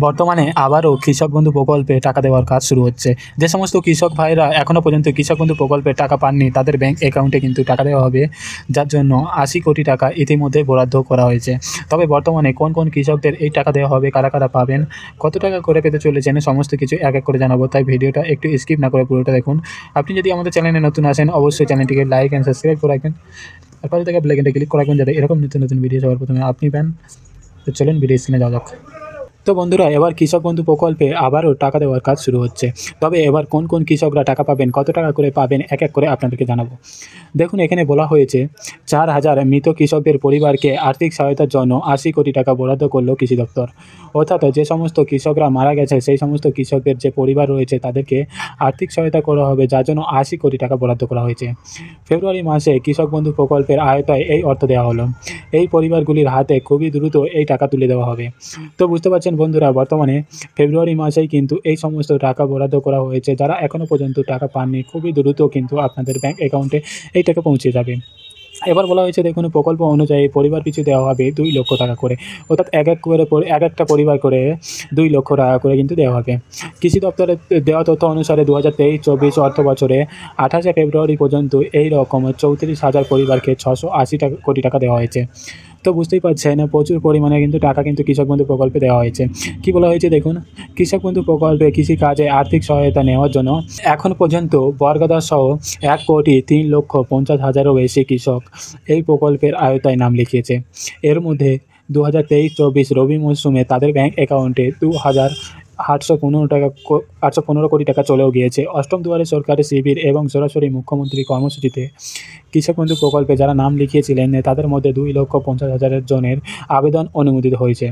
বর্তমানে আবারও কৃষক বন্ধু প্রকল্পে টাকা দেওয়ার কাজ শুরু হচ্ছে। যে সমস্ত কৃষক ভাইরা এখনও পর্যন্ত কৃষক বন্ধু প্রকল্পে টাকা পাননি, তাদের ব্যাংক অ্যাকাউন্টে কিন্তু টাকা দেওয়া হবে, যার জন্য ৮০ কোটি টাকা ইতিমধ্যে বরাদ্দ করা হয়েছে। তবে বর্তমানে কোন কোন কৃষকদের এই টাকা দেওয়া হবে, কারা কারা পাবেন, কত টাকা করে পেতে চলেছেন, সমস্ত কিছু এক এক করে জানাবো। তাই ভিডিওটা একটু স্কিপ না করে পুরোটা দেখুন। আপনি যদি আমাদের চ্যানেলে নতুন আসেন, অবশ্যই চ্যানেলটিকে লাইক অ্যান্ড সাবস্ক্রাইব করে রাখবেন। আর পাশে থাকা বেল আইকনটা ক্লিক করে রাখবেন, যাতে এরকম নতুন নতুন ভিডিও সবার প্রথমে আপনি পান। তো চলুন ভিডিও স্ক্রিনে যাওয়া যাক। তো বন্ধুরা, এবার কৃষক বন্ধু প্রকল্পে আবারও টাকা দেওয়ার কাজ শুরু হচ্ছে। তবে এবার কোন কোন কৃষকরা টাকা পাবেন, কত টাকা করে পাবেন, এক এক করে আপনাদেরকে জানাবো। দেখুন, এখানে বলা হয়েছে ৪,০০০ মৃত কৃষকদের পরিবারকে আর্থিক সহায়তার জন্য ৮০ কোটি টাকা বরাদ্দ করল কৃষি দপ্তর। অর্থাৎ যে সমস্ত কৃষকরা মারা গেছে সেই সমস্ত কৃষকদের যে পরিবার রয়েছে তাদেরকে আর্থিক সহায়তা করা হবে, যার জন্য ৮০ কোটি টাকা বরাদ্দ করা হয়েছে। ফেব্রুয়ারি মাসে কৃষক বন্ধু প্রকল্পের আওতায় এই অর্থ দেওয়া হলো। এই পরিবারগুলির হাতে খুবই দ্রুত এই টাকা তুলে দেওয়া হবে। তো বুঝতে পারছেন বন্ধুরা, বর্তমানে ফেব্রুয়ারি মাসেই কিন্তু এই সমস্ত টাকা বরাদ্দ করা হয়েছে। যারা এখনও পর্যন্ত টাকা পাননি, খুবই দ্রুত কিন্তু আপনাদের ব্যাংক অ্যাকাউন্টে এই টাকা পৌঁছে যাবে। এবার বলা হয়েছে, দেখুন, প্রকল্প অনুযায়ী পরিবার পিছু দেওয়া হবে ২ লক্ষ টাকা করে, অর্থাৎ এক একটা পরিবার করে ২ লক্ষ টাকা করে কিন্তু দেওয়া হবে। কৃষি দপ্তরের দেওয়া তথ্য অনুসারে ২০২৩-২৪ অর্থ বছরে ২৮শে ফেব্রুয়ারি পর্যন্ত এই রকম ৩৪,০০০ পরিবারকে ৬৮০ কোটি টাকা দেওয়া হয়েছে। তো বুঝতেই পারছেন, প্রচুর পরিমাণে কিন্তু টাকা কিন্তু কৃষক বন্ধু প্রকল্পে দেওয়া হয়েছে। কী বলা হয়েছে দেখুন, কৃষক বন্ধু প্রকল্পে কৃষিকাজে আর্থিক সহায়তা নেওয়ার জন্য এখন পর্যন্ত বর্গদা সহ ১,৩,৫০,০০০-এরও বেশি কৃষক এই প্রকল্পের আওতায় নাম লিখিয়েছে। এর মধ্যে ২০২৩-২৪ রবি মরশুমে তাদের ব্যাংক অ্যাকাউন্টে ৮১৫ কোটি টাকা চলেও গিয়েছে। অষ্টম দুয়ারে সরকারি শিবির এবং সরাসরি মুখ্যমন্ত্রী কর্মসূচিতে কৃষক বন্ধু প্রকল্পে যারা নাম লিখিয়েছিলেন তাদের মধ্যে ২,৫০,০০০ জনের আবেদন অনুমোদিত হয়েছে।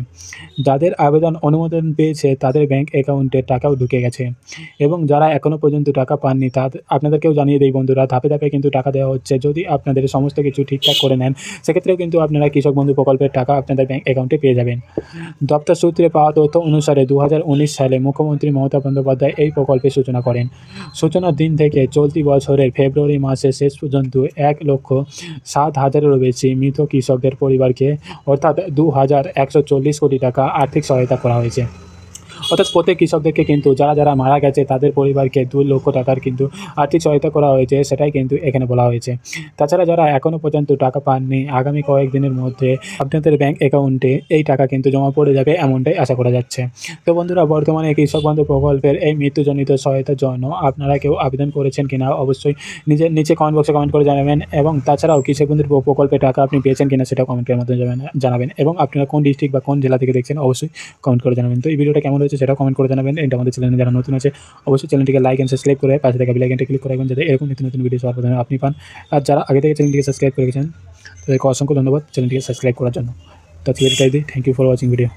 যাদের আবেদন অনুমোদন পেয়েছে তাদের ব্যাংক অ্যাকাউন্টে টাকাও ঢুকে গেছে। এবং যারা এখনও পর্যন্ত টাকা পাননি, আপনাদেরকেও জানিয়ে দিই বন্ধুরা, ধাপে ধাপে কিন্তু টাকা দেওয়া হচ্ছে। যদি আপনাদের সমস্ত কিছু ঠিকঠাক করে নেন, সেক্ষেত্রেও কিন্তু আপনারা কৃষক বন্ধু প্রকল্পের টাকা আপনাদের ব্যাংক অ্যাকাউন্টে পেয়ে যাবেন। দপ্তর সূত্রে পাওয়া তথ্য অনুসারে ২০১৯ সালে মুখ্যমন্ত্রী মমতা বন্দ্যোপাধ্যায় এই প্রকল্পের সূচনা করেন। সূচনার দিন থেকে চলতি বছরের ফেব্রুয়ারি মাসের শেষ পর্যন্ত ১,০৭,০০০-এরও বেশি মৃত কৃষকদের পরিবারকে, অর্থাৎ ২,১৪০ কোটি টাকা আর্থিক সহায়তা করা হয়েছে। অর্থাৎ প্রত্যেক কৃষকদেরকে কিন্তু যারা মারা গেছে তাদের পরিবারকে ২ লক্ষ টাকার কিন্তু আর্থিক সহায়তা করা হয়েছে, সেটাই কিন্তু এখানে বলা হয়েছে। তাছাড়া যারা এখনও পর্যন্ত টাকা পাননি, আগামী কয়েকদিনের মধ্যে আপনাদের ব্যাংক অ্যাকাউন্টে এই টাকা কিন্তু জমা পড়ে যাবে, এমনটাই আশা করা যাচ্ছে। তো বন্ধুরা, বর্তমানে কৃষক বন্ধু প্রকল্পের এই মৃত্যুজনিত সহায়তার জন্য আপনারা কেউ আবেদন করেছেন কিনা অবশ্যই নিচে কমেন্ট বক্সে কমেন্ট করে জানাবেন। এবং তাছাড়াও কৃষক বন্ধুর প্রকল্পে টাকা আপনি পেয়েছেন কিনা সেটাও কমেন্টের মাধ্যমে জানাবেন। এবং আপনারা কোন ডিস্ট্রিক্ট বা কোন জেলা থেকে দেখছেন অবশ্যই কমেন্ট করে জানাবেন। তো এই ভিডিওটা কেমন হয়েছে সেটাও কমেন্ট করে জানাবেন। এটা আমাদের চ্যানেলে যারা নতুন আছে অবশ্যই চ্যানেলটিকে লাইক অ্যান্ড সাবস্ক্রাইব করে পাশে থাকা বেল আইকনটা ক্লিক করে রাখবেন, যাতে এরকম নিত্য নতুন ভিডিও সবার প্রথমে আপনি পান। আর যারা আগে থেকে চ্যানেলটিকে সাবস্ক্রাইব করে গেছেন তাদেরকে অসংখ্য ধন্যবাদ চ্যানেলটিকে সাবস্ক্রাইব করার জন্য। তো আজকে এটাই দিই। Thank you for watching video.